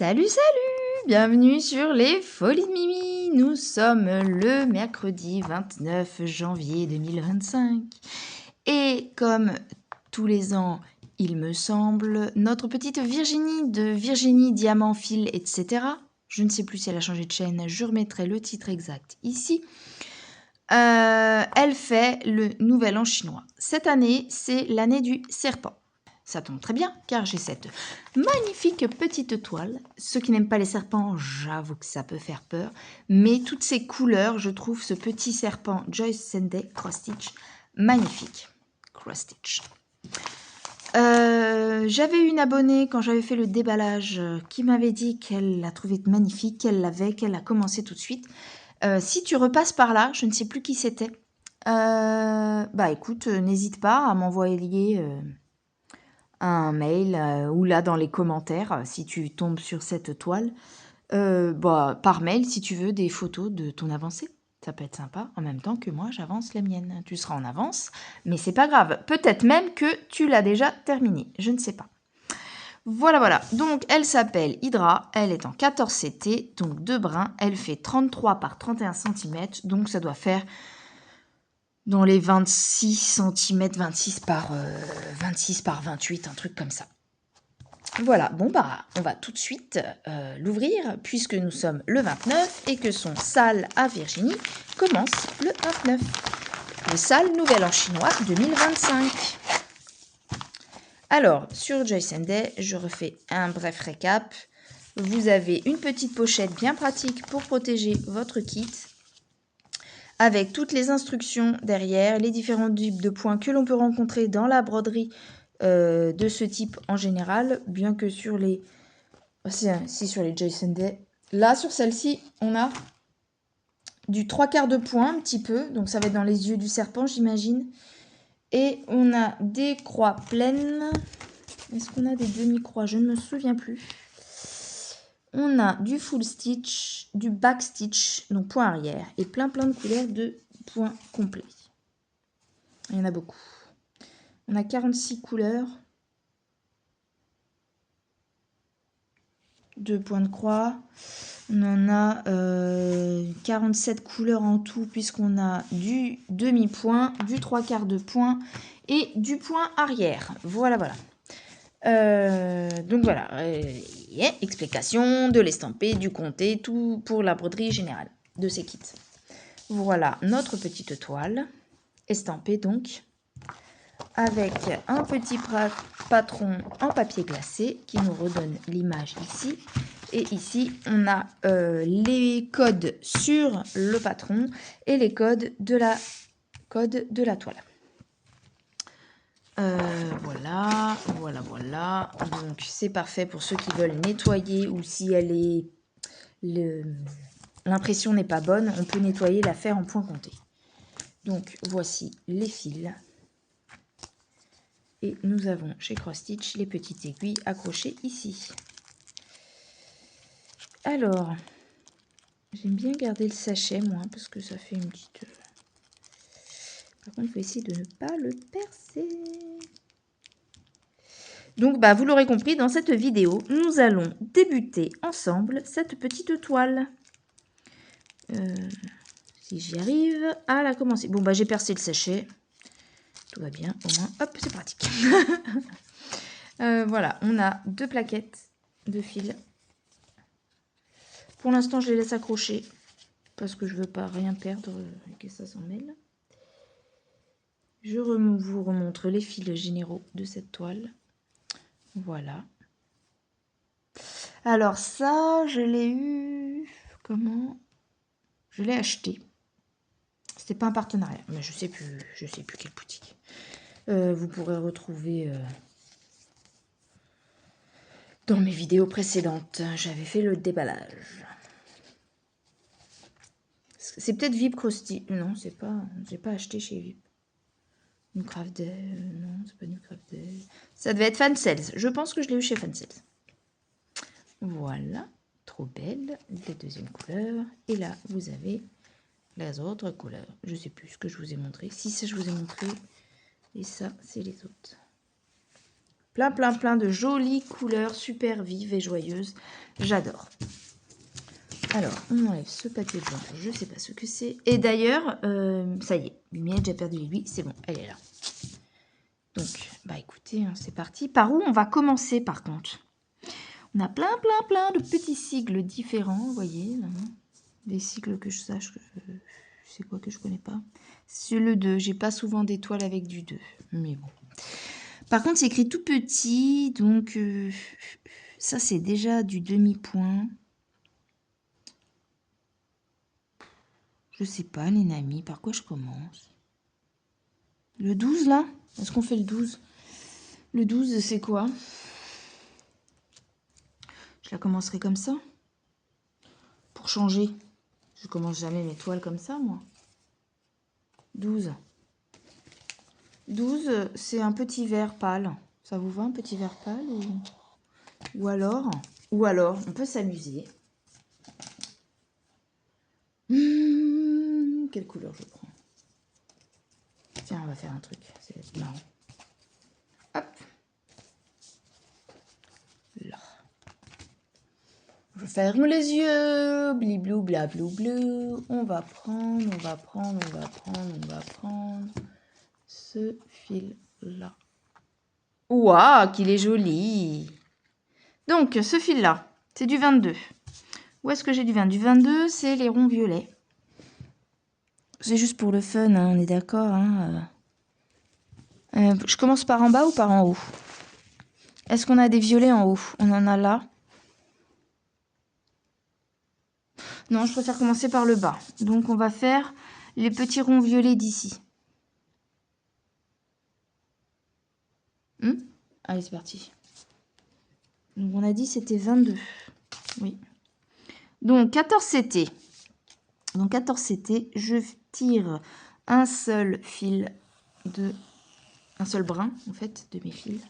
Salut, salut! Bienvenue sur les Folies de Mimi. Nous sommes le mercredi 29 janvier 2025. Et comme tous les ans, il me semble, notre petite Virginie de Virginie Diamant Fil, etc. Je ne sais plus si elle a changé de chaîne, je remettrai le titre exact ici. Elle fait le Nouvel An chinois. Cette année, c'est l'année du serpent. Ça tombe très bien, car j'ai cette magnifique petite toile. Ceux qui n'aiment pas les serpents, j'avoue que ça peut faire peur. Mais toutes ces couleurs, je trouve ce petit serpent Joyce Sunday Cross Stitch magnifique. Cross Stitch. J'avais une abonnée quand j'avais fait le déballage qui m'avait dit qu'elle l'a trouvé magnifique, qu'elle l'avait, qu'elle a commencé tout de suite. Si tu repasses par là, je ne sais plus qui c'était. Bah écoute, n'hésite pas à m'envoyer un mail ou là dans les commentaires si tu tombes sur cette toile. Par mail si tu veux des photos de ton avancée. Ça peut être sympa en même temps que moi j'avance la mienne. Tu seras en avance, mais c'est pas grave. Peut-être même que tu l'as déjà terminée. Je ne sais pas. Voilà. Donc, elle s'appelle Hydra. Elle est en 14 CT, donc 2 brins. Elle fait 33 par 31 cm. Donc, ça doit faire dans les 26 cm, 26 par 28, un truc comme ça. Voilà, bon on va tout de suite l'ouvrir puisque nous sommes le 29 et que son sale à Virginie commence le 29. Le sale Nouvel An chinois 2025. Alors, sur Joyce Sunday, je refais un bref récap. Vous avez une petite pochette bien pratique pour protéger votre kit avec toutes les instructions derrière, les différents types de points que l'on peut rencontrer dans la broderie de ce type en général, bien que sur les... Si, sur les Joyce Sunday. Là, sur celle-ci, on a du 3/4 de point, un petit peu, donc ça va être dans les yeux du serpent, j'imagine. Et on a des croix pleines. Est-ce qu'on a des demi-croix? Je ne me souviens plus. On a du full stitch, du back stitch, donc point arrière, et plein de couleurs de points complets. Il y en a beaucoup. On a 46 couleurs de points de croix. On en a 47 couleurs en tout, puisqu'on a du demi-point, du 3/4 de point et du point arrière. Voilà. Donc voilà, explication de l'estamper, du compter, tout pour la broderie générale de ces kits. Voilà notre petite toile, estampée donc, avec un petit patron en papier glacé qui nous redonne l'image ici. Et ici, on a les codes sur le patron et les codes de la toile. Voilà. Donc, c'est parfait pour ceux qui veulent nettoyer ou si l'impression n'est pas bonne, on peut nettoyer, la faire en point compté. Donc, voici les fils. Et nous avons chez Cross Stitch les petites aiguilles accrochées ici. Alors, j'aime bien garder le sachet, moi, parce que ça fait une petite... Par contre, il faut essayer de ne pas le percer. Donc, vous l'aurez compris, dans cette vidéo, nous allons débuter ensemble cette petite toile. Si j'y arrive à la commencer. Bon, j'ai percé le sachet. Tout va bien, au moins. Hop, c'est pratique. Voilà, on a 2 plaquettes de fil. Pour l'instant, je les laisse accrocher parce que je veux pas rien perdre et que ça s'en mêle. Je vous remontre les fils généraux de cette toile. Voilà. Alors ça, je l'ai eu... Comment? Je l'ai acheté. C'était pas un partenariat, mais je sais plus quelle boutique. Vous pourrez retrouver dans mes vidéos précédentes. J'avais fait le déballage. C'est peut-être Vip Crosti. Non, c'est pas. J'ai pas acheté chez Vip. New Craft Day. Non, c'est pas New Craft Day. Ça devait être Fan Sales. Je pense que je l'ai eu chez Fan Sales. Voilà. Trop belle. La deuxième couleur. Et là, vous avez les autres couleurs. Je sais plus ce que je vous ai montré. Si ça, je vous ai montré. Et ça, c'est les autres. Plein, plein, plein de jolies couleurs super vives et joyeuses. J'adore. Alors, on enlève ce papier blanc. Je ne sais pas ce que c'est. Et d'ailleurs, ça y est, Lumiette, j'ai perdu l'aiguille. C'est bon, elle est là. Donc, bah écoutez, hein, c'est parti. Par où on va commencer par contre? On a plein, plein, plein de petits cycles différents, vous voyez. Là, des cycles que je sache que... c'est quoi que je connais pas? C'est le 2. J'ai pas souvent d'étoiles avec du 2. Mais bon. Par contre, c'est écrit tout petit. Donc, ça, c'est déjà du demi-point. Je sais pas, les amis, par quoi je commence? Le 12, là? Est-ce qu'on fait le 12? Le 12, c'est quoi? Je la commencerai comme ça. Pour changer. Je commence jamais mes toiles comme ça, moi. 12. 12, c'est un petit vert pâle. Ça vous va, un petit vert pâle ou alors, on peut s'amuser. Quelle couleur je prends? Tiens, on va faire un truc. C'est marrant. Hop. Là. Je ferme les yeux. Bliblou, blablou, bleu. On va prendre ce fil-là. Ouah, qu'il est joli. Donc, ce fil-là, c'est du 22. Où est-ce que j'ai du 20? Du 22, c'est les ronds violets. C'est juste pour le fun, hein, on est d'accord. Hein, je commence par en bas ou par en haut? Est-ce qu'on a des violets en haut? On en a là. Non, je préfère commencer par le bas. Donc, on va faire les petits ronds violets d'ici. Allez, c'est parti. Donc, on a dit c'était 22. Oui. Donc, 14 CT. Donc, 14 CT, je tire un seul fil un seul brin, en fait, de mes fils.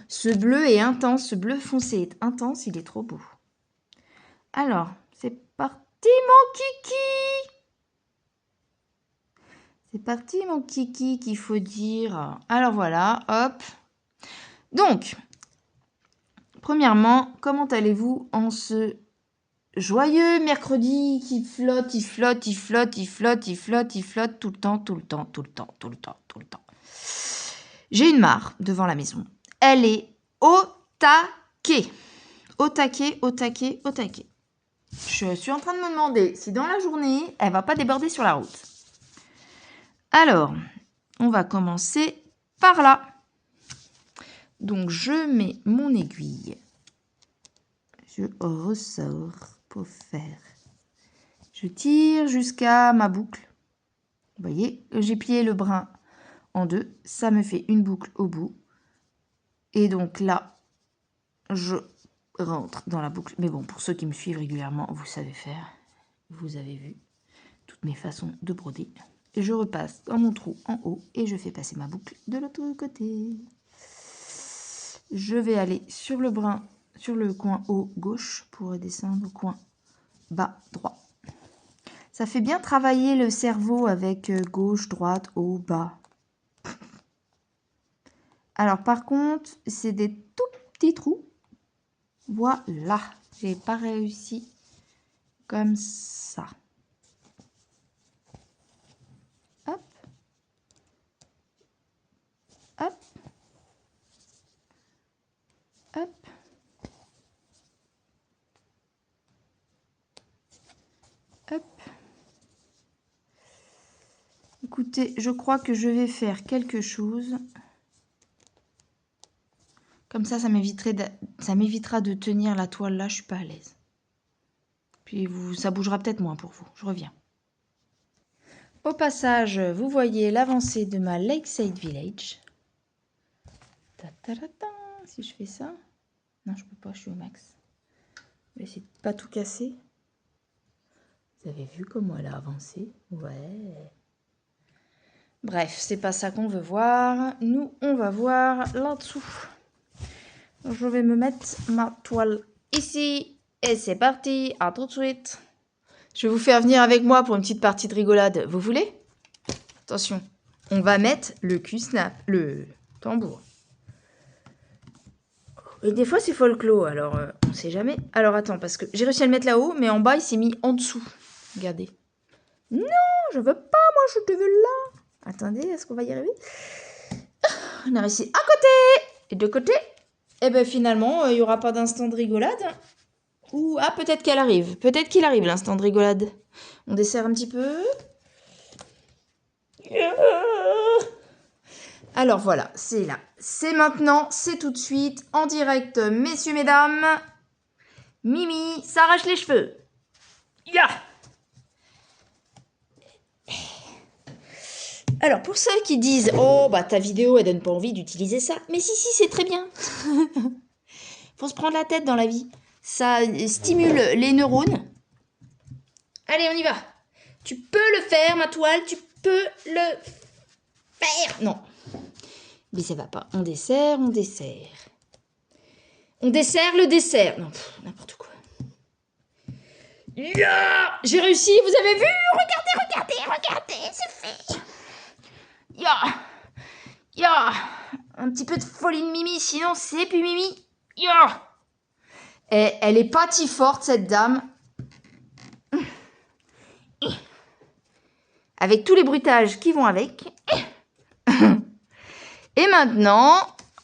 Ce bleu est intense, ce bleu foncé est intense, il est trop beau. Alors, c'est parti mon kiki! C'est parti mon kiki qu'il faut dire. Alors voilà, hop. Donc, premièrement, comment allez-vous en ce joyeux mercredi qui flotte, il flotte, il flotte, il flotte, il flotte, il flotte tout le temps, tout le temps, tout le temps, tout le temps, tout le temps. J'ai une mare devant la maison. Elle est au taquet. Au taquet, au taquet, au taquet. Je suis en train de me demander si dans la journée, elle va pas déborder sur la route. Alors, on va commencer par là. Donc, je mets mon aiguille. Je ressors pour faire. Je tire jusqu'à ma boucle. Vous voyez, j'ai plié le brin en deux. Ça me fait une boucle au bout. Et donc là, je rentre dans la boucle. Mais bon, pour ceux qui me suivent régulièrement, vous savez faire. Vous avez vu toutes mes façons de broder. Et je repasse dans mon trou en haut et je fais passer ma boucle de l'autre côté. Je vais aller sur le brin, sur le coin haut gauche pour redescendre au coin bas droit. Ça fait bien travailler le cerveau avec gauche, droite, haut, bas. Alors par contre, c'est des tout petits trous. Voilà, j'ai pas réussi comme ça. Hop. Hop. Hop. Hop. Écoutez, je crois que je vais faire quelque chose. Comme ça m'évitera de tenir la toile là, je suis pas à l'aise. Puis ça bougera peut-être moins pour vous. Je reviens. Au passage, vous voyez l'avancée de ma Lakeside Village. Si je fais ça. Non, je peux pas, je suis au max. Je vais essayer de pas tout casser. Vous avez vu comment elle a avancé? Ouais. Bref, c'est pas ça qu'on veut voir. Nous, on va voir là-dessous. Je vais me mettre ma toile ici. Et c'est parti. À tout de suite. Je vais vous faire venir avec moi pour une petite partie de rigolade. Vous voulez? Attention. On va mettre le cul-snap, le tambour. Et des fois, c'est folklore, alors on sait jamais. Alors attends, parce que j'ai réussi à le mettre là-haut, mais en bas, il s'est mis en dessous. Regardez. Non, je veux pas, moi, je te veux là. Attendez, est-ce qu'on va y arriver? On a réussi à côté et de côté. Et ben finalement, il n'y aura pas d'instant de rigolade. Ou, ah, peut-être qu'elle arrive. Peut-être qu'il arrive, l'instant de rigolade. On dessert un petit peu. Alors voilà, c'est là. C'est maintenant, c'est tout de suite, en direct, messieurs, mesdames. Mimi s'arrache les cheveux. Ya! Alors, pour ceux qui disent « Oh, bah ta vidéo, elle donne pas envie d'utiliser ça. » Mais si, c'est très bien. Faut se prendre la tête dans la vie. Ça stimule les neurones. Allez, on y va. Tu peux le faire, ma toile. Tu peux le faire. Non. Mais ça va pas. On dessert, on dessert. On dessert le dessert. Non, n'importe quoi. Yeah! J'ai réussi, vous avez vu? Regardez, c'est fait. Ya! Un petit peu de folie de Mimi, sinon c'est plus Mimi. Ya! Et elle est pas si forte, cette dame. Avec tous les bruitages qui vont avec. Et maintenant,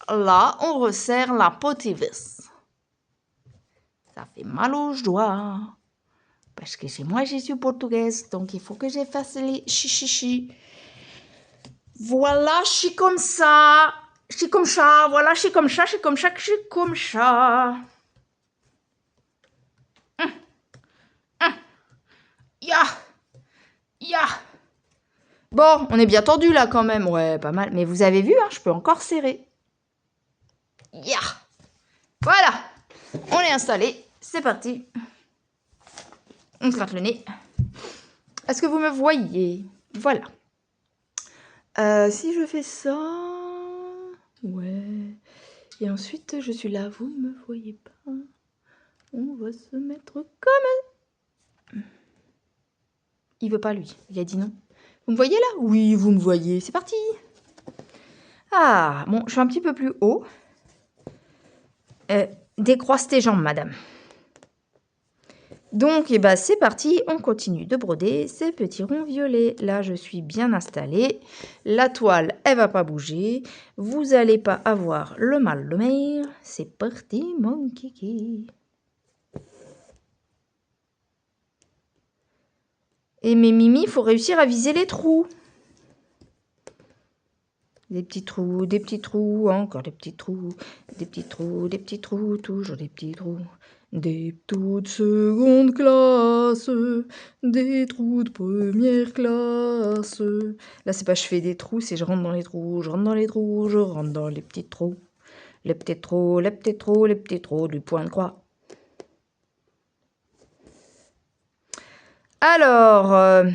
là, on resserre la potivis. Ça fait mal aux doigts. Parce que moi, je suis portugaise, donc il faut que j'efface les chichichi. Voilà, je suis comme ça. Je suis comme ça. Voilà, je suis comme ça, je suis comme ça, je suis comme ça. Ya. Bon, on est bien tendu là quand même. Ouais, pas mal. Mais vous avez vu, hein, je peux encore serrer. Ya. Voilà. On est installé. C'est parti. On se gratte le nez. Est-ce que vous me voyez? Voilà. Si je fais ça... Ouais. Et ensuite, je suis là. Vous me voyez pas. On va se mettre comme... Il veut pas, lui. Il a dit non. Vous me voyez là? Oui, vous me voyez. C'est parti. Ah, bon, je suis un petit peu plus haut. Décroise tes jambes, madame. Donc, eh ben, c'est parti. On continue de broder ces petits ronds violets. Là, je suis bien installée. La toile, elle va pas bouger. Vous allez pas avoir le mal de mer. C'est parti, mon kiki. Et mes Mimi, il faut réussir à viser les trous. Des petits trous, encore des petits trous, des petits trous, toujours des petits trous. Des trous de seconde classe, des trous de première classe. Là, c'est pas je fais des trous, c'est je rentre dans les trous, je rentre dans les trous, je rentre dans les petits trous. Les petits trous, les petits trous, les petits trous du point de croix. Alors...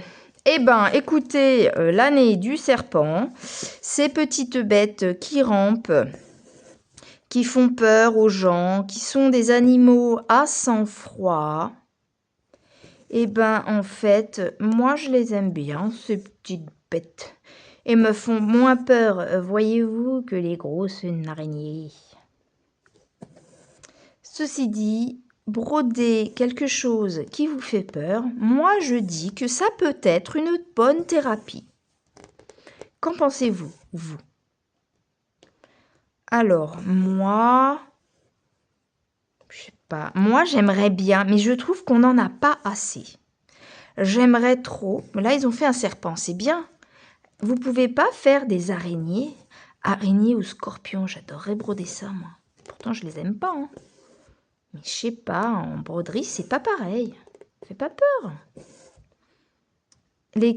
eh ben, écoutez, l'année du serpent, ces petites bêtes qui rampent, qui font peur aux gens, qui sont des animaux à sang-froid, eh ben, en fait, moi, je les aime bien, ces petites bêtes. Et me font moins peur, voyez-vous, que les grosses araignées. Ceci dit... broder quelque chose qui vous fait peur, moi je dis que ça peut être une bonne thérapie. Qu'en pensez-vous, vous? Alors, moi, je sais pas, moi j'aimerais bien, mais je trouve qu'on n'en a pas assez. J'aimerais trop, là ils ont fait un serpent, c'est bien. Vous pouvez pas faire des araignées, araignées ou scorpions, j'adorerais broder ça moi. Pourtant je les aime pas, hein. Mais je sais pas, en broderie, c'est pas pareil. Ça fait pas peur.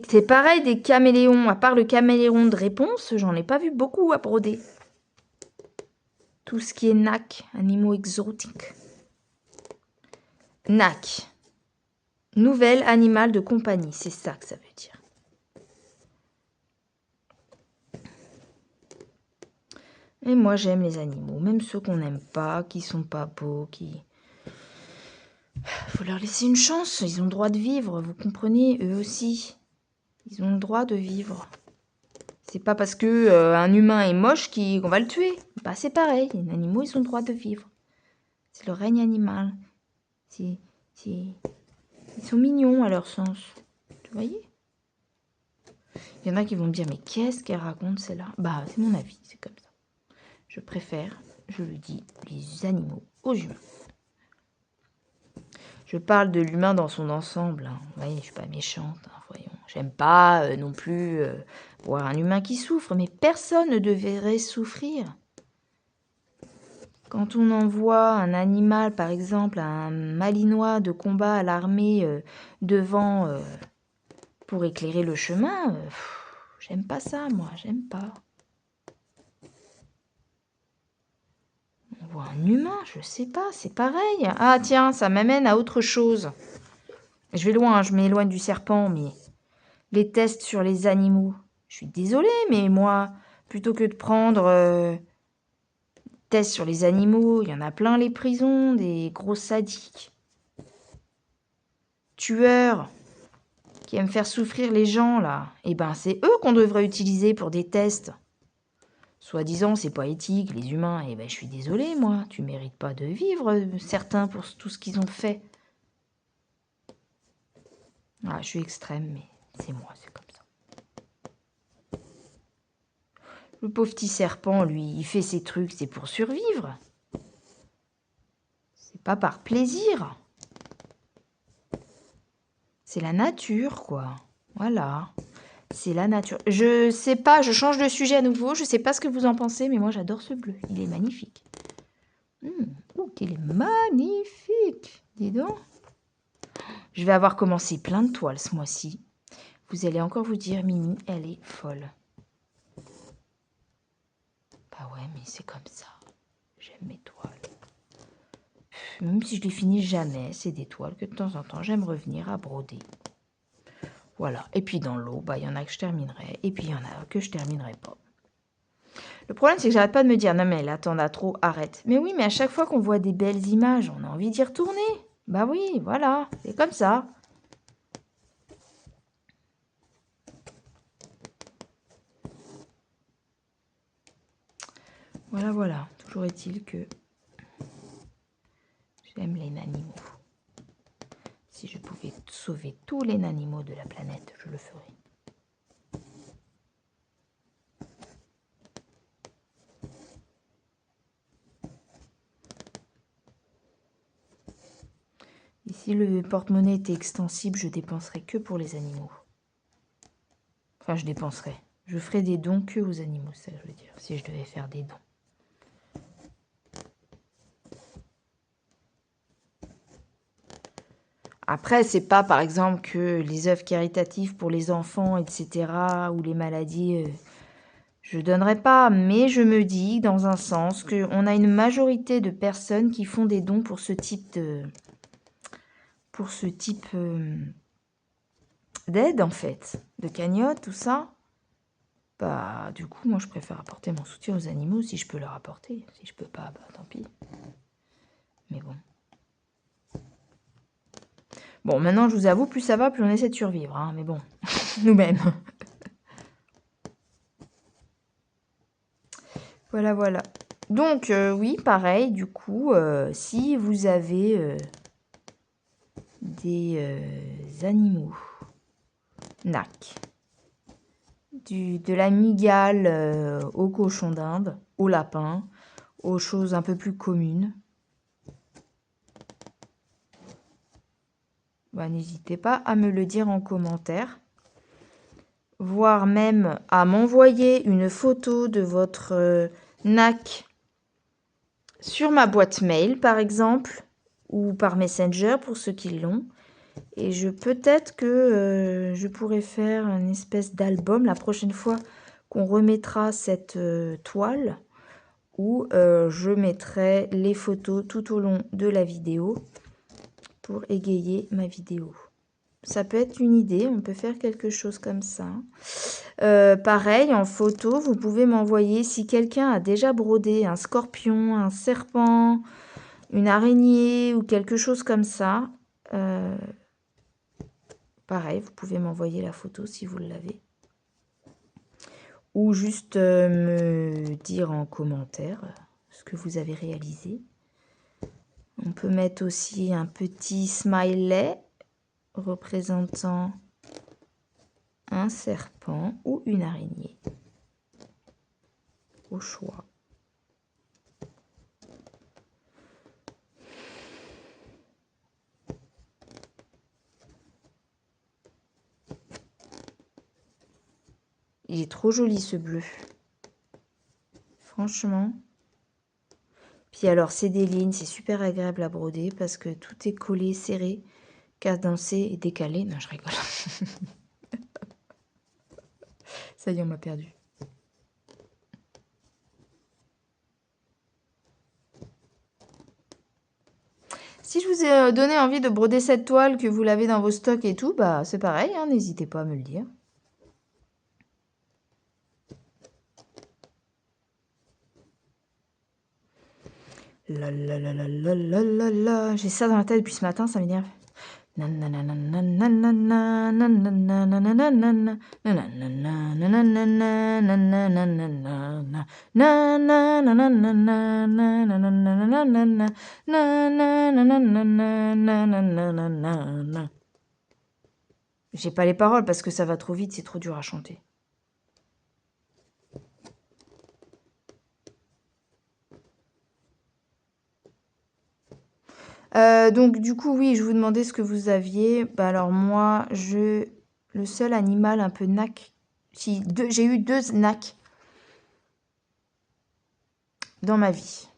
C'est pareil des caméléons. À part le caméléon de réponse, j'en ai pas vu beaucoup à broder. Tout ce qui est NAC, animaux exotiques. NAC. Nouvel animal de compagnie, c'est ça que ça veut dire. Et moi, j'aime les animaux, même ceux qu'on n'aime pas, qui sont pas beaux, qui... Faut leur laisser une chance, ils ont le droit de vivre, vous comprenez, eux aussi. Ils ont le droit de vivre. C'est pas parce que un humain est moche qu'on va le tuer. Bah, c'est pareil, les animaux, ils ont le droit de vivre. C'est le règne animal. Ils sont mignons à leur sens. Vous voyez? Il y en a qui vont me dire, mais qu'est-ce qu'elle raconte celle-là? Bah, c'est mon avis, c'est comme ça. Je préfère, je le dis, les animaux aux humains. Je parle de l'humain dans son ensemble. Hein. Vous voyez, je suis pas méchante, hein, voyons. J'aime pas non plus voir un humain qui souffre, mais personne ne devrait souffrir. Quand on envoie un animal, par exemple, un malinois de combat à l'armée devant pour éclairer le chemin, j'aime pas ça, moi, j'aime pas. On voit un humain, je sais pas, c'est pareil. Ah tiens, ça m'amène à autre chose. Je vais loin, je m'éloigne du serpent, mais les tests sur les animaux. Je suis désolée, mais moi, plutôt que de prendre tests sur les animaux, il y en a plein les prisons, des gros sadiques. Tueurs qui aiment faire souffrir les gens, là. Eh ben, c'est eux qu'on devrait utiliser pour des tests. Soi-disant, c'est pas éthique, les humains. Eh ben, je suis désolée, moi. Tu mérites pas de vivre, certains, pour tout ce qu'ils ont fait. Ah, je suis extrême, mais c'est moi, c'est comme ça. Le pauvre petit serpent, lui, il fait ses trucs, c'est pour survivre. C'est pas par plaisir. C'est la nature, quoi. Voilà. C'est la nature. Je sais pas, je change de sujet à nouveau. Je sais pas ce que vous en pensez, mais moi j'adore ce bleu. Il est magnifique. Oh, il est magnifique. Dis donc. Je vais avoir commencé plein de toiles ce mois-ci. Vous allez encore vous dire, Mimi, elle est folle. Bah ouais, mais c'est comme ça. J'aime mes toiles. Même si je les finis jamais, c'est des toiles que de temps en temps j'aime revenir à broder. Voilà. Et puis dans l'eau, bah il y en a que je terminerai. Et puis il y en a que je terminerai pas. Le problème, c'est que j'arrête pas de me dire, non mais là, t'en as trop, arrête. Mais oui, mais à chaque fois qu'on voit des belles images, on a envie d'y retourner. Bah oui, voilà, c'est comme ça. Voilà, voilà. Toujours est-il que j'aime les animaux. Si je pouvais sauver tous les animaux de la planète, je le ferais. Et si le porte-monnaie était extensible, je dépenserais que pour les animaux. Enfin, je dépenserais. Je ferais des dons que aux animaux, ça je veux dire, si je devais faire des dons. Après, c'est pas par exemple que les œuvres caritatives pour les enfants, etc., ou les maladies, je donnerais pas, mais je me dis, dans un sens, qu'on a une majorité de personnes qui font des dons pour ce type d'aide, en fait, de cagnotte, tout ça. Bah, du coup, moi, je préfère apporter mon soutien aux animaux si je peux leur apporter. Si je peux pas, bah, tant pis. Mais bon. Bon, maintenant, je vous avoue, plus ça va, plus on essaie de survivre, hein, mais bon, nous-mêmes. Voilà, voilà. Donc, oui, pareil, du coup, si vous avez des animaux, NAC, de la mygale au cochon d'Inde, au lapin, aux choses un peu plus communes, bah, n'hésitez pas à me le dire en commentaire, voire même à m'envoyer une photo de votre NAC sur ma boîte mail, par exemple, ou par Messenger pour ceux qui l'ont. Et peut-être que je pourrais faire une espèce d'album la prochaine fois qu'on remettra cette toile, où je mettrai les photos tout au long de la vidéo pour égayer ma vidéo. Ça peut être une idée, on peut faire quelque chose comme ça. Pareil, en photo, vous pouvez m'envoyer si quelqu'un a déjà brodé un scorpion, un serpent, une araignée ou quelque chose comme ça. Pareil, vous pouvez m'envoyer la photo si vous l'avez. Ou juste me dire en commentaire ce que vous avez réalisé. On peut mettre aussi un petit smiley représentant un serpent ou une araignée, au choix. Il est trop joli ce bleu. Franchement. Puis alors, c'est des lignes, c'est super agréable à broder parce que tout est collé, serré, cadencé et décalé. Non, je rigole. Ça y est, on m'a perdu. Si je vous ai donné envie de broder cette toile, que vous l'avez dans vos stocks et tout, bah c'est pareil, hein, n'hésitez pas à me le dire. La la la la la la la la. J'ai ça dans la tête depuis ce matin, ça m'énerve. J'ai pas les paroles parce que ça va trop vite, c'est trop dur à chanter. Donc du coup, oui, je vous demandais ce que vous aviez. Bah alors moi, le seul animal un peu nac, j'ai eu 2 nacs dans ma vie.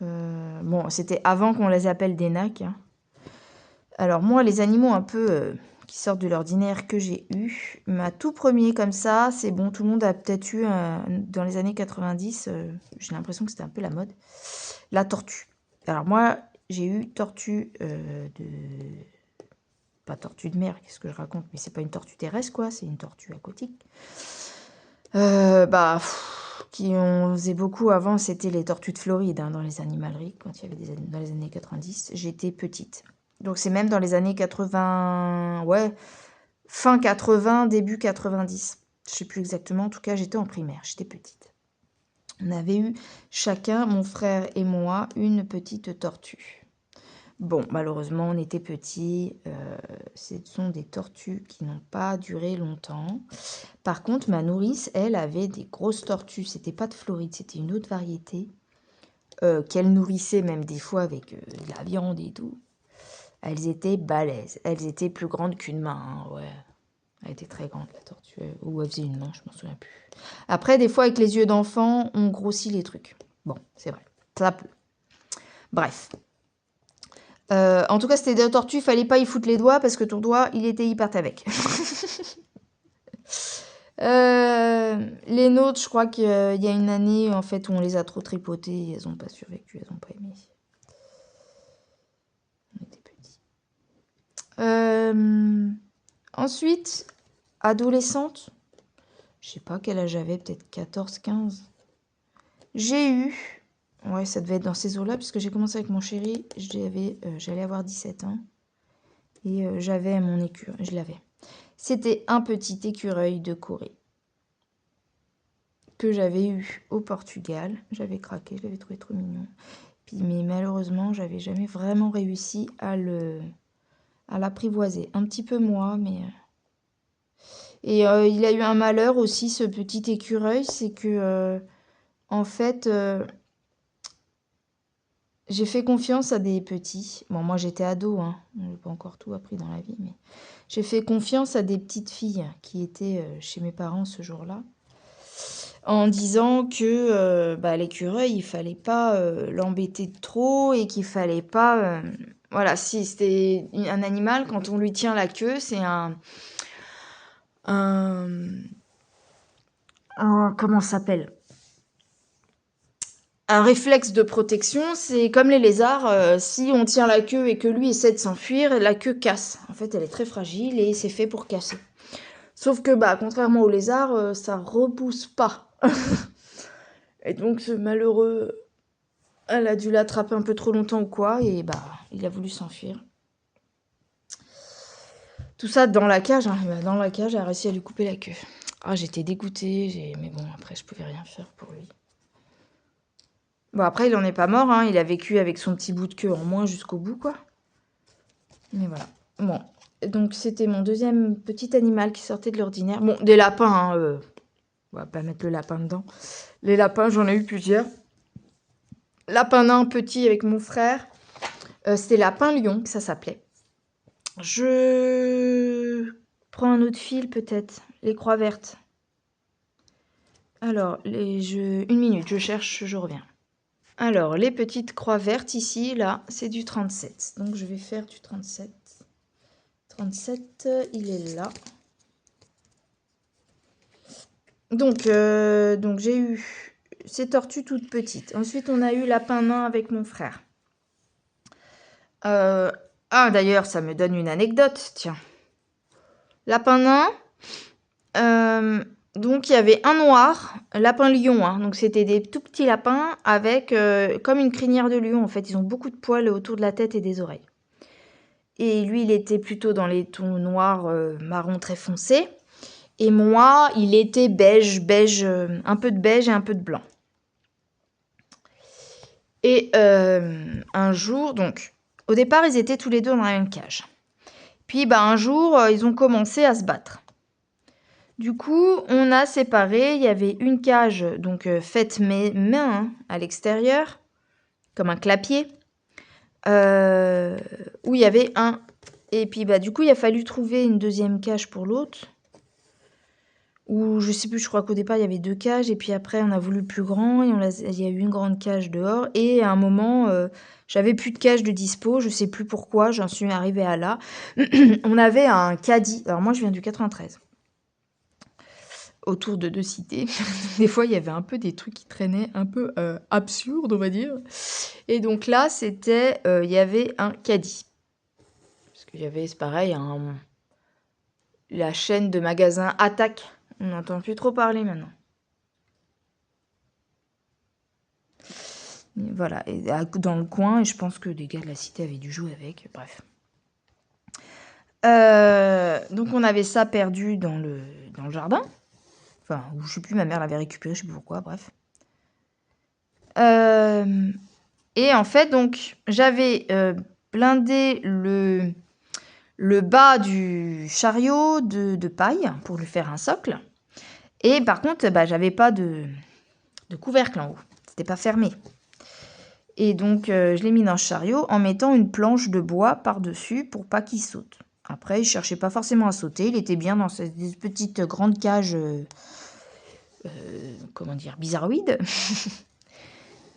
Bon, c'était avant qu'on les appelle des nacs, hein. Alors moi, les animaux un peu qui sortent de l'ordinaire que j'ai eu, ma tout premier comme ça, c'est bon, tout le monde a peut-être eu dans les années 90, j'ai l'impression que c'était un peu la mode, la tortue. Alors moi, j'ai eu tortue pas tortue de mer, qu'est-ce que je raconte, mais c'est pas une tortue terrestre quoi, c'est une tortue aquatique. Qui on faisait beaucoup avant, c'était les tortues de Floride, hein, dans les animaleries, quand il y avait dans les années 90. J'étais petite. Donc c'est même dans les années 80, ouais, fin 80, début 90. Je sais plus exactement, en tout cas j'étais en primaire, j'étais petite. On avait eu chacun, mon frère et moi, une petite tortue. Bon, malheureusement, on était petits. Ce sont des tortues qui n'ont pas duré longtemps. Par contre, ma nourrice, elle, avait des grosses tortues. C'était pas de Floride, c'était une autre variété qu'elle nourrissait même des fois avec de la viande et tout. Elles étaient balèzes. Elles étaient plus grandes qu'une main, hein, ouais. Elle était très grande, la tortue. Ou elle faisait une main, je m'en souviens plus. Après, des fois, avec les yeux d'enfant, on grossit les trucs. Bon, c'est vrai. Ça peut. Bref. En tout cas, c'était des tortues, il fallait pas y foutre les doigts parce que ton doigt, il partait avec. Les nôtres, je crois qu'il y a une année, en fait, où on les a trop tripotées, elles n'ont pas survécu, elles n'ont pas aimé. On était petits. Ensuite, adolescente, je sais pas quel âge j'avais, peut-être 14, 15. J'ai eu, ouais, ça devait être dans ces eaux-là, puisque j'ai commencé avec mon chéri, j'allais avoir 17 ans. Et j'avais mon écureuil, je l'avais. C'était un petit écureuil de Corée que j'avais eu au Portugal. J'avais craqué, je l'avais trouvé trop mignon. Mais malheureusement, j'avais jamais vraiment réussi à l'apprivoiser. Un petit peu moi, mais... Et il a eu un malheur aussi, ce petit écureuil, c'est que, en fait, j'ai fait confiance à des petits. Bon, moi j'étais ado, hein. Je n'ai pas encore tout appris dans la vie, mais j'ai fait confiance à des petites filles qui étaient chez mes parents ce jour-là, en disant que l'écureuil, il fallait pas l'embêter de trop et qu'il fallait pas... Voilà, si c'était un animal, quand on lui tient la queue, c'est comment ça s'appelle? Un réflexe de protection, c'est comme les lézards, si on tient la queue et que lui essaie de s'enfuir, la queue casse. En fait, elle est très fragile et c'est fait pour casser. Sauf que, contrairement aux lézards, ça repousse pas. Et donc, ce malheureux, elle a dû l'attraper un peu trop longtemps ou quoi, et il a voulu s'enfuir. Tout ça dans la cage, hein. Dans la cage, elle a réussi à lui couper la queue. Ah, j'étais dégoûtée, mais bon, après, je pouvais rien faire pour lui. Bon, après, il en est pas mort, hein. Il a vécu avec son petit bout de queue en moins jusqu'au bout, quoi. Mais voilà. Bon, donc c'était mon deuxième petit animal qui sortait de l'ordinaire. Bon, des lapins, hein, on va pas mettre le lapin dedans. Les lapins, j'en ai eu plusieurs. Lapin nain petit avec mon frère. C'était lapin lion, que ça s'appelait. Je prends un autre fil, peut-être. Les croix vertes. Alors, une minute, je cherche, je reviens. Alors, les petites croix vertes ici, là, c'est du 37. Donc, je vais faire du 37. 37, il est là. Donc j'ai eu ces tortues toutes petites. Ensuite, on a eu lapin nain avec mon frère. D'ailleurs, ça me donne une anecdote, tiens. Lapin nain, donc il y avait un noir, lapin lion, hein, donc c'était des tout petits lapins avec comme une crinière de lion, en fait. Ils ont beaucoup de poils autour de la tête et des oreilles. Et lui, il était plutôt dans les tons noirs, marron très foncé. Et moi, il était beige, un peu de beige et un peu de blanc. Et un jour, donc, au départ, ils étaient tous les deux dans la même cage. Puis, un jour, ils ont commencé à se battre. Du coup, on a séparé. Il y avait une cage, donc faite main à l'extérieur, comme un clapier, où il y avait un. Et puis, du coup, il a fallu trouver une deuxième cage pour l'autre. Ou je sais plus, je crois qu'au départ il y avait 2 cages et puis après on a voulu plus grand et il y a eu une grande cage dehors et à un moment j'avais plus de cage de dispo, je sais plus pourquoi, j'en suis arrivée à là. On avait un caddie, alors moi je viens du 93, autour de 2 cités. Des fois il y avait un peu des trucs qui traînaient un peu absurdes on va dire. Et donc là c'était, il y avait un caddie. Parce qu'il y avait, c'est pareil, la chaîne de magasins Attaque. On n'entend plus trop parler maintenant. Voilà, et dans le coin, et je pense que des gars de la cité avaient dû jouer avec, bref. Donc on avait ça perdu dans le jardin. Enfin, je sais plus, ma mère l'avait récupéré, je sais plus pourquoi, bref. Et en fait, donc, j'avais blindé le bas du chariot de paille pour lui faire un socle. Et par contre, j'avais pas de couvercle en haut. C'était pas fermé. Et donc, je l'ai mis dans le chariot en mettant une planche de bois par-dessus pour pas qu'il saute. Après, il cherchait pas forcément à sauter. Il était bien dans cette petite grande cage, comment dire, bizarroïde.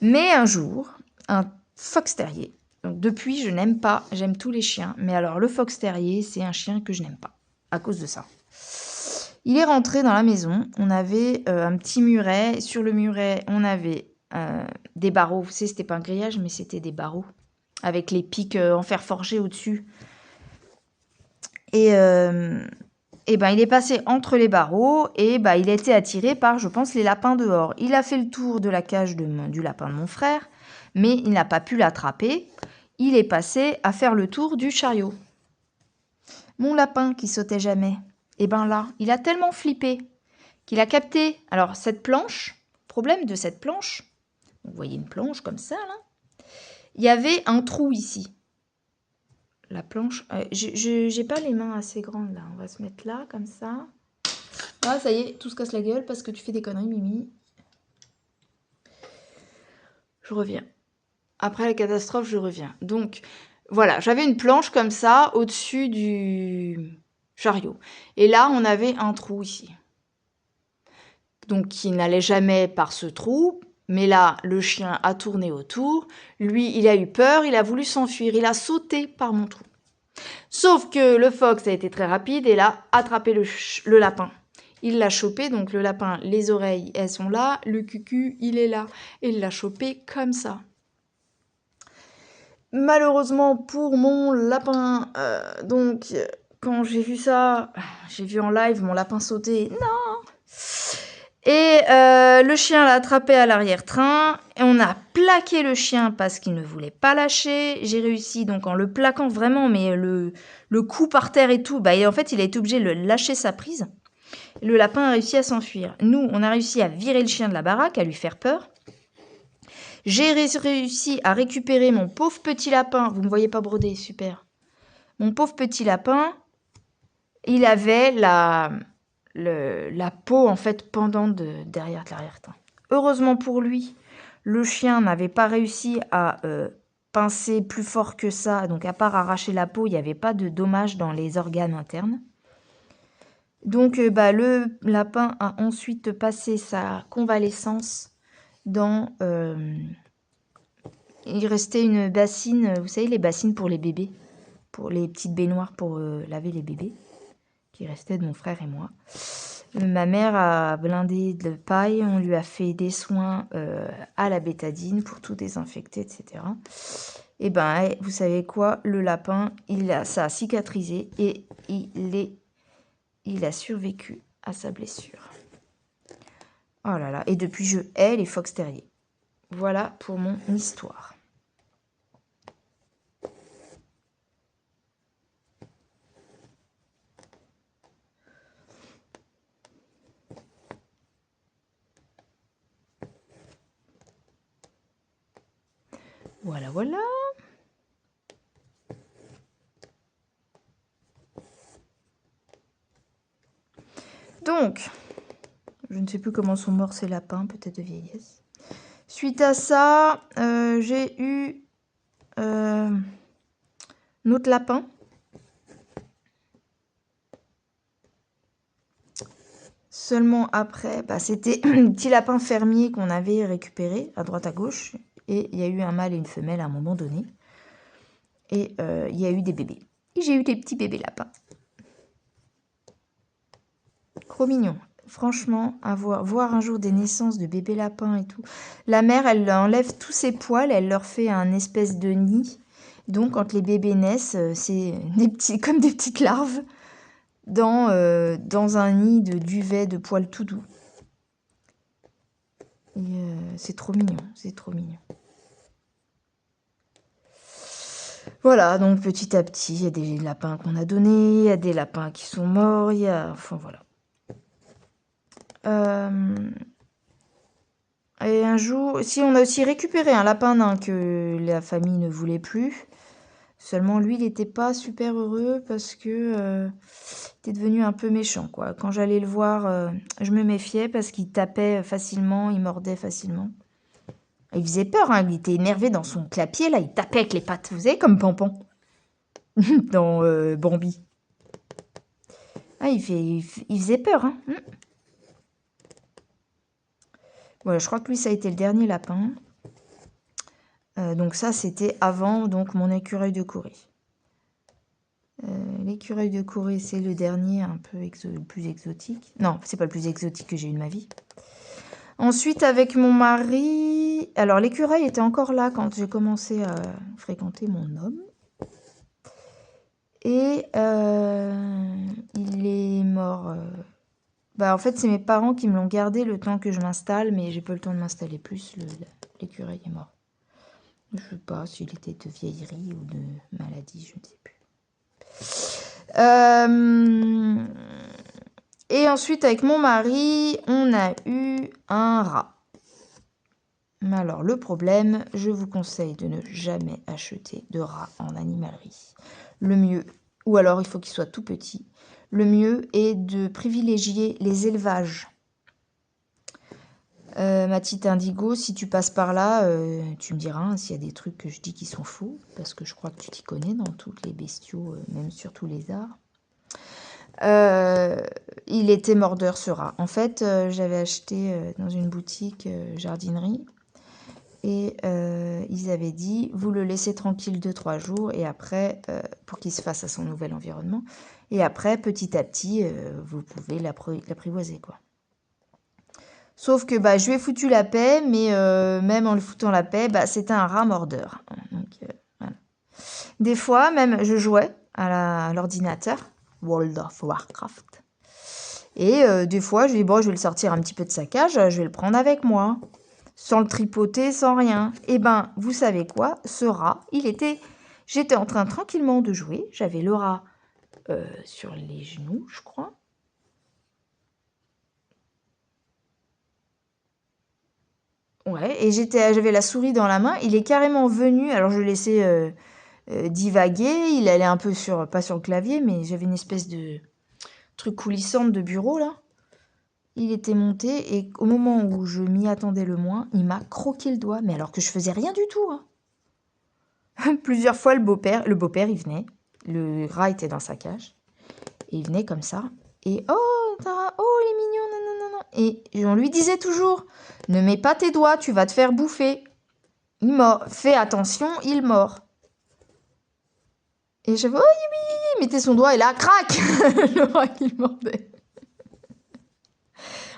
Mais un jour, un fox terrier. Donc depuis, je n'aime pas. J'aime tous les chiens. Mais alors, le fox terrier, c'est un chien que je n'aime pas. À cause de ça. Il est rentré dans la maison. On avait un petit muret. Sur le muret, on avait des barreaux. Vous savez, c'était pas un grillage, mais c'était des barreaux. Avec les pics en fer forgé au-dessus. Et il est passé entre les barreaux et il a été attiré par, je pense, les lapins dehors. Il a fait le tour de la cage du lapin de mon frère, mais il n'a pas pu l'attraper. Il est passé à faire le tour du chariot. Mon lapin qui sautait jamais, là, il a tellement flippé qu'il a capté. Alors, cette planche, problème de cette planche, vous voyez une planche comme ça, là, il y avait un trou ici. La planche, j'ai pas les mains assez grandes là, on va se mettre là, comme ça. Ah, ça y est, tout se casse la gueule parce que tu fais des conneries, Mimi. Je reviens. Après la catastrophe, je reviens. Donc, voilà, j'avais une planche comme ça au-dessus du chariot. Et là, on avait un trou ici. Donc, qui n'allait jamais par ce trou. Mais là, le chien a tourné autour. Lui, il a eu peur, il a voulu s'enfuir. Il a sauté par mon trou. Sauf que le fox a été très rapide et l'a attrapé le lapin. Il l'a chopé, donc le lapin, les oreilles, elles sont là. Le cucu, il est là. Et il l'a chopé comme ça. Malheureusement pour mon lapin, donc quand j'ai vu ça, j'ai vu en live mon lapin sauter. Non! Et le chien l'a attrapé à l'arrière-train. Et on a plaqué le chien parce qu'il ne voulait pas lâcher. J'ai réussi donc en le plaquant vraiment, mais le coup par terre et tout. En fait, il a été obligé de lâcher sa prise. Le lapin a réussi à s'enfuir. Nous, on a réussi à virer le chien de la baraque, à lui faire peur. J'ai réussi à récupérer mon pauvre petit lapin. Vous ne me voyez pas broder, super. Mon pauvre petit lapin, il avait la peau en fait pendant derrière l'arrière-train. Heureusement pour lui, le chien n'avait pas réussi à pincer plus fort que ça. Donc à part arracher la peau, il n'y avait pas de dommages dans les organes internes. Donc le lapin a ensuite passé sa convalescence dans... il restait une bassine, vous savez les bassines pour les bébés, pour les petites baignoires pour laver les bébés, qui restait de mon frère et moi. Ma mère a blindé de paille, on lui a fait des soins à la bétadine pour tout désinfecter, etc. Et ben, vous savez quoi, le lapin, ça a cicatrisé et il a survécu à sa blessure. Oh là là, et depuis je hais les fox terriers. Voilà pour mon histoire. Voilà, voilà. Donc, je ne sais plus comment sont morts ces lapins, peut-être de vieillesse. Suite à ça, j'ai eu notre lapin. Seulement après, c'était un petit lapin fermier qu'on avait récupéré à droite à gauche. Et il y a eu un mâle et une femelle à un moment donné. Et il y a eu des bébés. Et j'ai eu des petits bébés lapins. Trop mignon. Franchement, voir un jour des naissances de bébés lapins et tout. La mère, elle enlève tous ses poils, elle leur fait un espèce de nid. Donc, quand les bébés naissent, c'est comme des petites larves dans un nid de duvet de poils tout doux. Et c'est trop mignon, c'est trop mignon. Voilà, donc petit à petit, il y a des lapins qu'on a donnés, il y a des lapins qui sont morts, il y a... Enfin, voilà. Et un jour, si on a aussi récupéré un lapin nain que la famille ne voulait plus. Seulement lui, il n'était pas super heureux parce que il était devenu un peu méchant, quoi. Quand j'allais le voir, je me méfiais parce qu'il tapait facilement, il mordait facilement. Il faisait peur, hein, il était énervé dans son clapier, là, il tapait avec les pattes, vous savez, comme Pampan dans Bambi. Ah, il faisait peur, hein. Voilà, je crois que lui, ça a été le dernier lapin. Donc ça, c'était avant donc mon écureuil de Corée. L'écureuil de Corée, c'est le dernier, un peu le plus exotique. Non, c'est pas le plus exotique que j'ai eu de ma vie. Ensuite, avec mon mari... Alors, l'écureuil était encore là quand j'ai commencé à fréquenter mon homme. Et il est mort... en fait, c'est mes parents qui me l'ont gardé le temps que je m'installe, mais j'ai pas le temps de m'installer plus. L'écureuil est mort. Je sais pas s'il était de vieillerie ou de maladie, je ne sais plus. Et ensuite, avec mon mari, on a eu un rat. Mais alors, le problème, je vous conseille de ne jamais acheter de rat en animalerie. Le mieux, ou alors il faut qu'il soit tout petit, le mieux est de privilégier les élevages. Ma petite Indigo, si tu passes par là, tu me diras hein, s'il y a des trucs que je dis qui sont faux, parce que je crois que tu t'y connais dans tous les bestiaux, même surtout les arts. Il était mordeur ce rat. En fait, j'avais acheté dans une boutique jardinerie et ils avaient dit vous le laissez tranquille 2-3 jours et après pour qu'il se fasse à son nouvel environnement et après petit à petit vous pouvez l'apprivoiser quoi. Sauf que je lui ai foutu la paix, mais même en le foutant la paix, c'était un rat mordeur. Donc, voilà. Des fois, même, je jouais à l'ordinateur, World of Warcraft. Et des fois, je dis, bon, je vais le sortir un petit peu de sa cage, je vais le prendre avec moi, sans le tripoter, sans rien. Et vous savez quoi? Ce rat, j'étais en train tranquillement de jouer, j'avais le rat sur les genoux, je crois. Ouais, et j'avais la souris dans la main. Il est carrément venu. Alors je le laissais divaguer. Il allait un peu pas sur le clavier, mais j'avais une espèce de truc coulissant de bureau là. Il était monté et au moment où je m'y attendais le moins, il m'a croqué le doigt. Mais alors que je faisais rien du tout, hein. Plusieurs fois, le beau-père, il venait. Le rat était dans sa cage. Et il venait comme ça. Et oh, Tara, oh, il est mignon, non, non, non, non. Et on lui disait toujours, ne mets pas tes doigts, tu vas te faire bouffer. Il mord. Fais attention, il mord. Et je fais, oh, il mettait son doigt et là, crac, le rat, il mordait.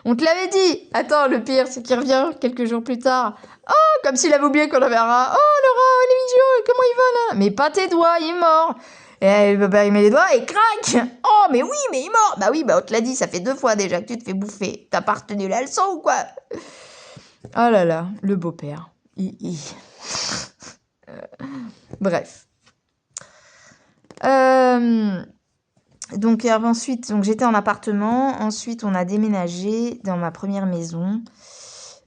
On te l'avait dit. Attends, le pire, c'est qu'il revient quelques jours plus tard. Oh, comme s'il avait oublié qu'on avait un rat. Oh, le rat, il est mignon, comment il va là? Mais pas tes doigts, il est mort. Et le papa, il met les doigts et crac. Oh, mais oui, mais il est mort. Bah oui, bah on te l'a dit, ça fait 2 fois déjà que tu te fais bouffer. T'as pas retenu la leçon ou quoi? Oh là là, le beau-père. Bref. Donc ensuite, j'étais en appartement. Ensuite, on a déménagé dans ma première maison.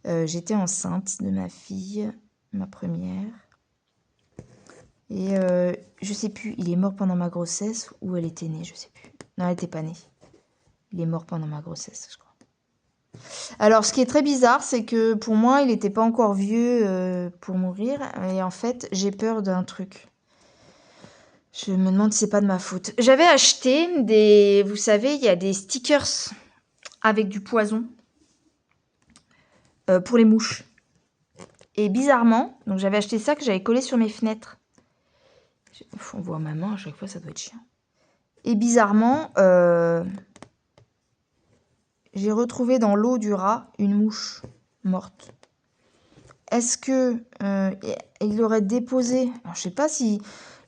J'étais enceinte de ma fille, ma première. Et je sais plus, il est mort pendant ma grossesse ou elle était née, je sais plus. Non, elle était pas née. Il est mort pendant ma grossesse, je crois. Alors, ce qui est très bizarre, c'est que pour moi, il n'était pas encore vieux pour mourir. Et en fait, j'ai peur d'un truc. Je me demande si c'est pas de ma faute. J'avais acheté des... Vous savez, il y a des stickers avec du poison pour les mouches. Et bizarrement, donc j'avais acheté ça que j'avais collé sur mes fenêtres. On voit ma main à chaque fois, ça doit être chiant. Et bizarrement, j'ai retrouvé dans l'eau du rat une mouche morte. Est-ce que il aurait déposé... Alors, je sais pas si le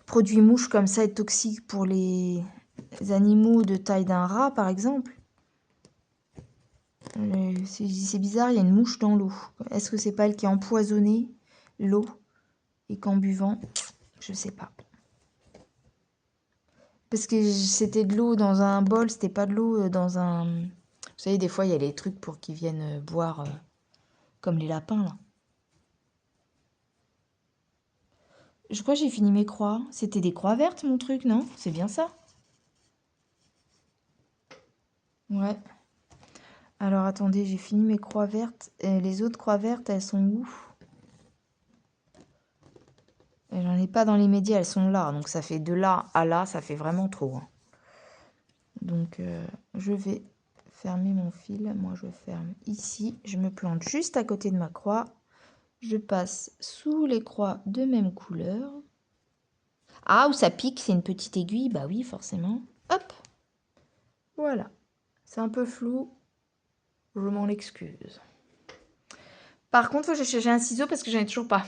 produit mouche comme ça est toxique pour les animaux de taille d'un rat, par exemple. C'est bizarre, il y a une mouche dans l'eau. Est-ce que c'est pas elle qui a empoisonné l'eau et qu'en buvant, je sais pas. Parce que c'était de l'eau dans un bol, c'était pas de l'eau dans un... Vous savez, des fois, il y a les trucs pour qu'ils viennent boire comme les lapins, là. Je crois que j'ai fini mes croix. C'était des croix vertes, mon truc, non? C'est bien ça? Ouais. Alors, attendez, j'ai fini mes croix vertes. Et les autres croix vertes, elles sont où? J'en ai pas dans les médias, elles sont là. Donc, ça fait de là à là, ça fait vraiment trop, hein. Donc, je vais fermer mon fil. Moi, je ferme ici. Je me plante juste à côté de ma croix. Je passe sous les croix de même couleur. Ah, où ça pique, c'est une petite aiguille. Bah oui, forcément. Hop. Voilà. C'est un peu flou. Je m'en excuse. Par contre, faut que je cherche un ciseau parce que j'en ai toujours pas.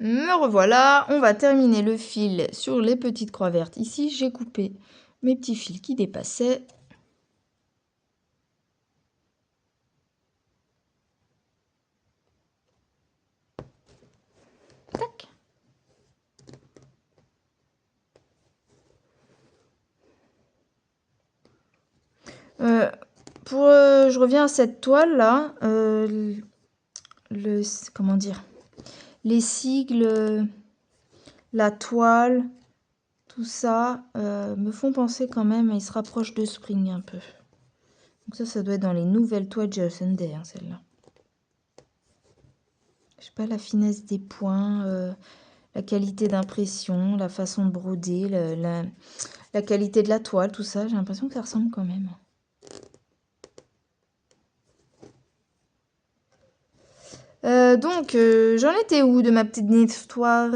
Me revoilà. On va terminer le fil sur les petites croix vertes. Ici, j'ai coupé mes petits fils qui dépassaient. Tac. Je reviens à cette toile là. Comment dire? Les sigles, la toile, tout ça me font penser quand même, ils se rapprochent de Spring un peu. Donc ça doit être dans les nouvelles toiles Jason Day, hein, celle-là. Je sais pas, la finesse des points, la qualité d'impression, la façon de broder, la qualité de la toile, tout ça, j'ai l'impression que ça ressemble quand même. Donc, j'en étais où de ma petite histoire?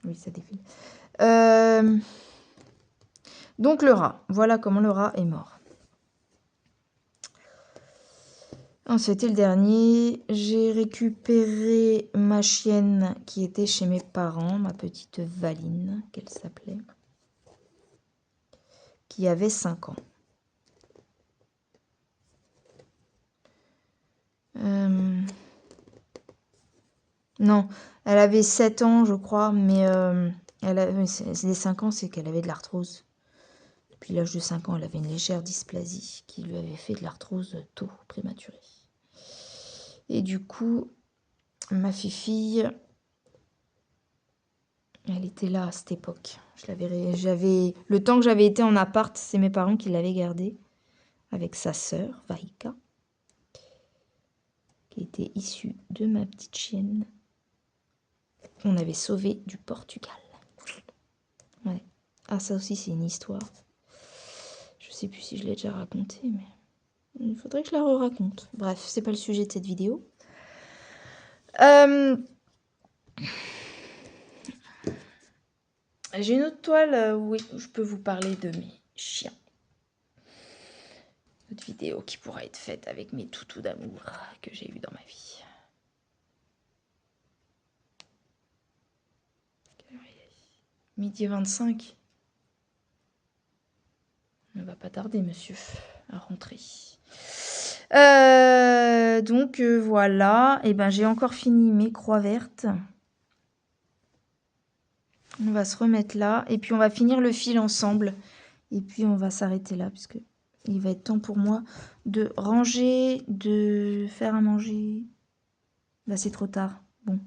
Oui, ça défile. Donc, le rat. Voilà comment le rat est mort. C'était le dernier. J'ai récupéré ma chienne qui était chez mes parents, ma petite Valine, qu'elle s'appelait, qui avait 5 ans. Non, elle avait 7 ans, je crois, mais les 5 ans, c'est qu'elle avait de l'arthrose. Depuis l'âge de 5 ans, elle avait une légère dysplasie qui lui avait fait de l'arthrose tôt, prématurée. Et du coup, ma fille, elle était là à cette époque. J'avais le temps que j'avais été en appart, c'est mes parents qui l'avaient gardée avec sa sœur, Vaïka, qui était issue de ma petite chienne qu'on avait sauvée du Portugal. Ouais. Ah, ça aussi, c'est une histoire. Je sais plus si je l'ai déjà raconté, mais il faudrait que je la re-raconte. Bref, c'est pas le sujet de cette vidéo. J'ai une autre toile, oui, où je peux vous parler de mes chiens. Une autre vidéo qui pourra être faite avec mes toutous d'amour que j'ai eu dans ma vie. Midi 25. On va pas tarder, monsieur, à rentrer. Donc voilà, et ben j'ai encore fini mes croix vertes. On va se remettre là et puis on va finir le fil ensemble. Et puis on va s'arrêter là puisque il va être temps pour moi de ranger, de faire à manger. Là c'est trop tard. Bon.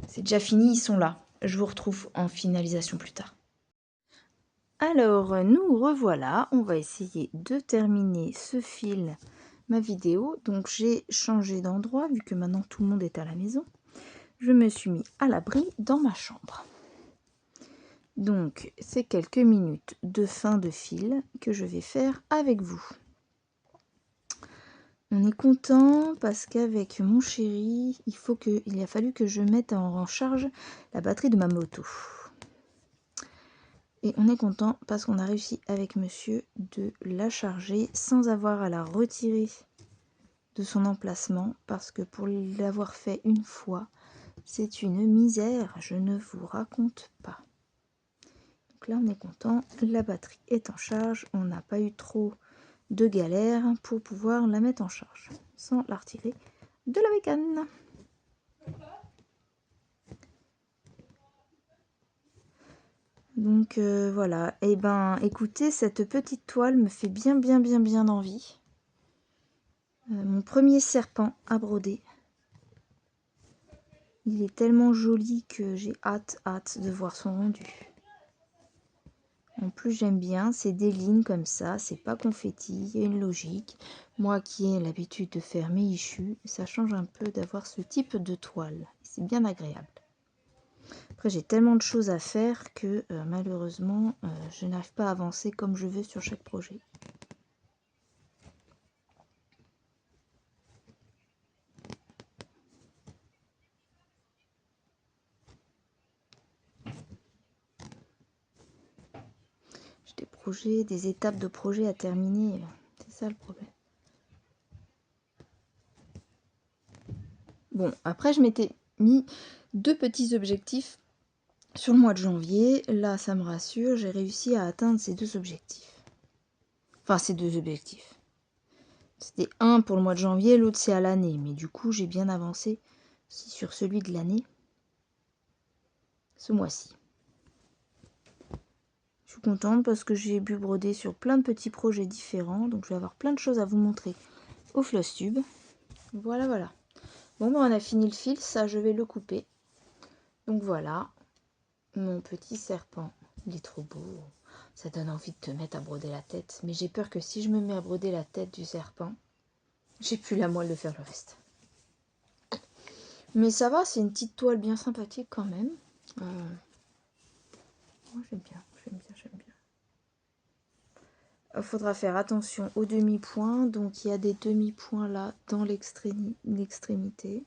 C'est déjà fini, ils sont là. Je vous retrouve en finalisation plus tard. Alors nous revoilà, on va essayer de terminer ce fil, ma vidéo. Donc j'ai changé d'endroit vu que maintenant tout le monde est à la maison. Je me suis mis à l'abri dans ma chambre. Donc c'est quelques minutes de fin de fil que je vais faire avec vous. On est content parce qu'avec mon chéri, il a fallu que je mette en charge la batterie de ma moto. Et on est content parce qu'on a réussi avec monsieur de la charger sans avoir à la retirer de son emplacement. Parce que pour l'avoir fait une fois, c'est une misère, je ne vous raconte pas. Donc là on est content, la batterie est en charge, on n'a pas eu trop de galère pour pouvoir la mettre en charge sans la retirer de la bécane. Donc voilà, et ben écoutez, cette petite toile me fait bien envie. Mon premier serpent à broder. Il est tellement joli que j'ai hâte de voir son rendu. En plus j'aime bien, c'est des lignes comme ça, c'est pas confetti, il y a une logique. Moi qui ai l'habitude de faire mes issues, ça change un peu d'avoir ce type de toile. C'est bien agréable. Après j'ai tellement de choses à faire que malheureusement je n'arrive pas à avancer comme je veux sur chaque projet. J'ai des projets, des étapes de projet à terminer, c'est ça le problème. Bon, après je m'étais mis 2 petits objectifs sur le mois de janvier. Là ça me rassure, j'ai réussi à atteindre ces 2 objectifs. Enfin ces 2 objectifs. C'était un pour le mois de janvier, l'autre c'est à l'année. Mais du coup j'ai bien avancé sur celui de l'année ce mois-ci. Je suis contente parce que j'ai pu broder sur plein de petits projets différents. Donc je vais avoir plein de choses à vous montrer au Flosstube. Voilà, voilà. Bon, ben, on a fini le fil, ça je vais le couper. Donc voilà, mon petit serpent. Il est trop beau. Ça donne envie de te mettre à broder la tête. Mais j'ai peur que si je me mets à broder la tête du serpent, j'ai plus la moelle de faire le reste. Mais ça va, c'est une petite toile bien sympathique quand même. Moi j'aime bien, j'aime bien, j'aime bien. Il faudra faire attention aux demi-points. Donc il y a des demi-points là dans l'extrémité.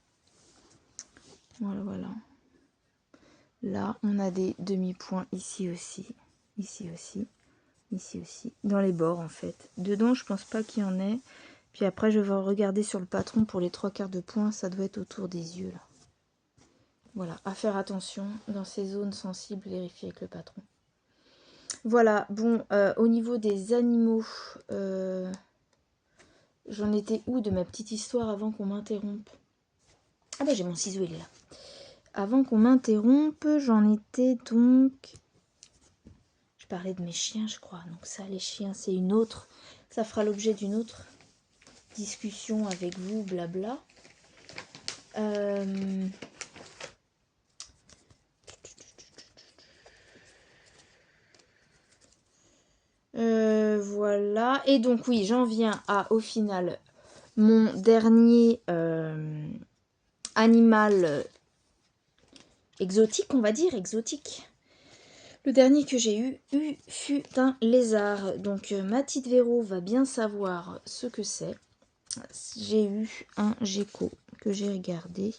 Voilà, voilà. Là, on a des demi-points ici aussi. Ici aussi. Ici aussi. Dans les bords en fait. Dedans, je pense pas qu'il y en ait. Puis après, je vais regarder sur le patron pour les 3/4 de points. Ça doit être autour des yeux là. Voilà, à faire attention dans ces zones sensibles, vérifier avec le patron. Voilà, bon, au niveau des animaux, j'en étais où de ma petite histoire avant qu'on m'interrompe? Ah bah j'ai mon ciseau, il est là. Avant qu'on m'interrompe, j'en étais donc... Je parlais de mes chiens, je crois. Donc ça, les chiens, c'est une autre. Ça fera l'objet d'une autre discussion avec vous, blabla. Voilà. Et donc oui, j'en viens à, au final, mon dernier animal exotique, on va dire, exotique. Le dernier que j'ai eu fut un lézard. Donc ma petite Véro va bien savoir ce que c'est. J'ai eu un gecko que j'ai gardé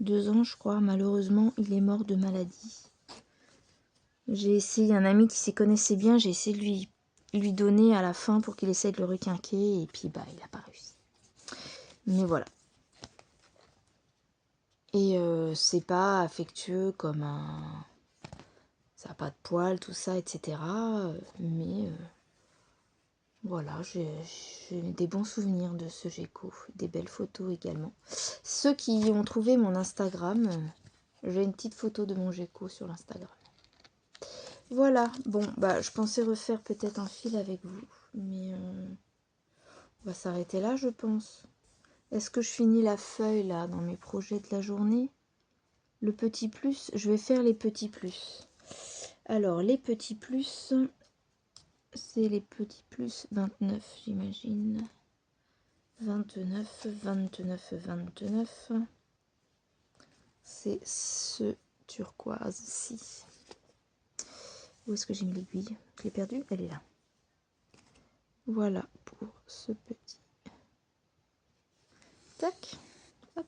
2 ans, je crois. Malheureusement, il est mort de maladie. J'ai essayé, un ami qui s'y connaissait bien, j'ai essayé de lui donner à la fin pour qu'il essaie de le requinquer. Et puis, bah, il n'a pas réussi. Mais voilà. Et c'est pas affectueux comme un... Ça n'a pas de poils, tout ça, etc. Mais voilà, j'ai des bons souvenirs de ce gecko. Des belles photos également. Ceux qui ont trouvé mon Instagram, j'ai une petite photo de mon gecko sur l'Instagram. Voilà, bon, bah je pensais refaire peut-être un fil avec vous. Mais on va s'arrêter là, je pense. Est-ce que je finis la feuille là dans mes projets de la journée? Le petit plus, je vais faire les petits plus. Alors, les petits plus, c'est les petits plus 29, j'imagine. 29, 29, 29. C'est ce turquoise-ci. Où est-ce que j'ai mis l'aiguille? Je l'ai perdue? Elle est là. Voilà pour ce petit. Tac. Hop.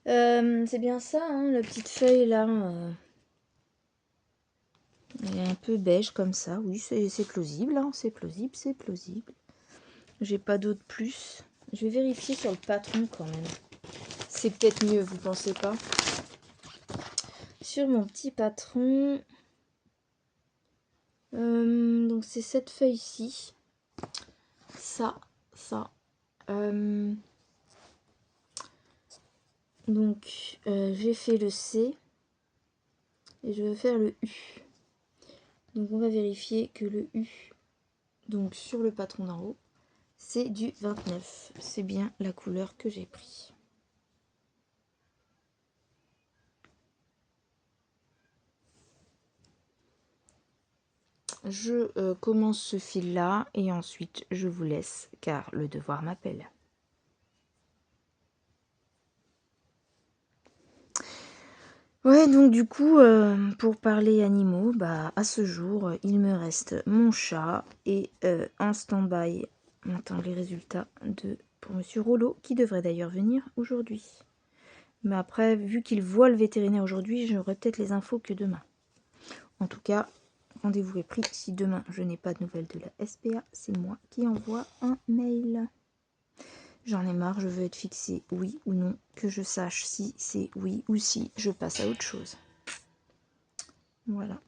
C'est bien ça, hein, la petite feuille là. Elle est un peu beige comme ça. Oui, c'est plausible, hein, c'est plausible, c'est plausible. J'ai pas d'autre plus. Je vais vérifier sur le patron quand même. C'est peut-être mieux, vous pensez pas? Sur mon petit patron, donc c'est cette feuille-ci. Ça. Donc j'ai fait le C et je vais faire le U. Donc on va vérifier que le U, donc sur le patron d'en haut, c'est du 29. C'est bien la couleur que j'ai pris. Je commence ce fil là et ensuite je vous laisse car le devoir m'appelle. Ouais, donc du coup, pour parler animaux, bah à ce jour, il me reste mon chat et en stand-by, on attend les résultats pour Monsieur Rollo, qui devrait d'ailleurs venir aujourd'hui. Mais après, vu qu'il voit le vétérinaire aujourd'hui, j'aurai peut-être les infos que demain. En tout cas, rendez-vous est pris. Si demain je n'ai pas de nouvelles de la SPA, c'est moi qui envoie un mail. J'en ai marre, je veux être fixée oui ou non, que je sache si c'est oui ou si je passe à autre chose. Voilà.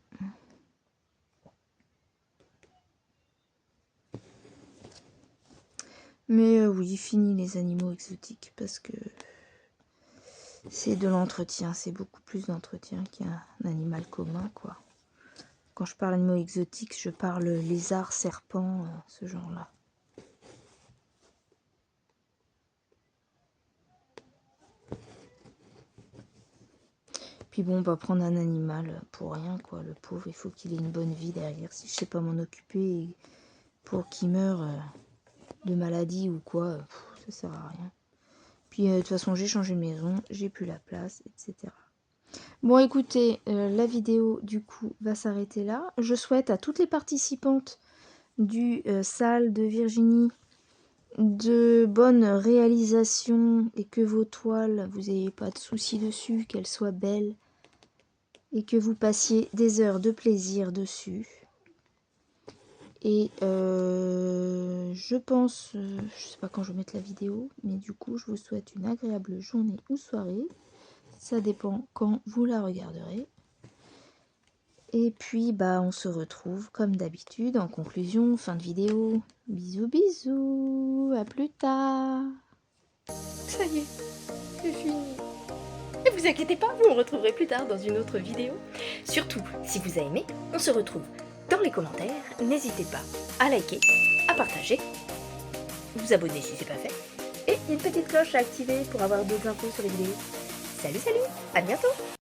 Mais oui, fini les animaux exotiques parce que c'est de l'entretien, c'est beaucoup plus d'entretien qu'un animal commun, quoi. Quand je parle d'animaux exotiques, je parle lézard, serpent, ce genre-là. Puis bon, on va prendre un animal pour rien, quoi. Le pauvre, il faut qu'il ait une bonne vie derrière. Si je sais pas m'en occuper pour qu'il meure de maladie ou quoi, ça sert à rien. Puis de toute façon, j'ai changé de maison, j'ai plus la place, etc. Bon, écoutez, la vidéo, du coup, va s'arrêter là. Je souhaite à toutes les participantes du salle de Virginie de bonnes réalisations et que vos toiles, vous n'ayez pas de soucis dessus, qu'elles soient belles et que vous passiez des heures de plaisir dessus. Et je pense, je sais pas quand je vais mettre la vidéo, mais du coup, je vous souhaite une agréable journée ou soirée. Ça dépend quand vous la regarderez. Et puis, bah, on se retrouve comme d'habitude en conclusion, fin de vidéo. Bisous, bisous, à plus tard. Ça y est, c'est fini. Ne vous inquiétez pas, vous me retrouverez plus tard dans une autre vidéo. Surtout, si vous avez aimé, on se retrouve dans les commentaires. N'hésitez pas à liker, à partager. vous abonner si c'est pas fait. Et une petite cloche à activer pour avoir d'autres infos sur les vidéos. Salut, salut, à bientôt!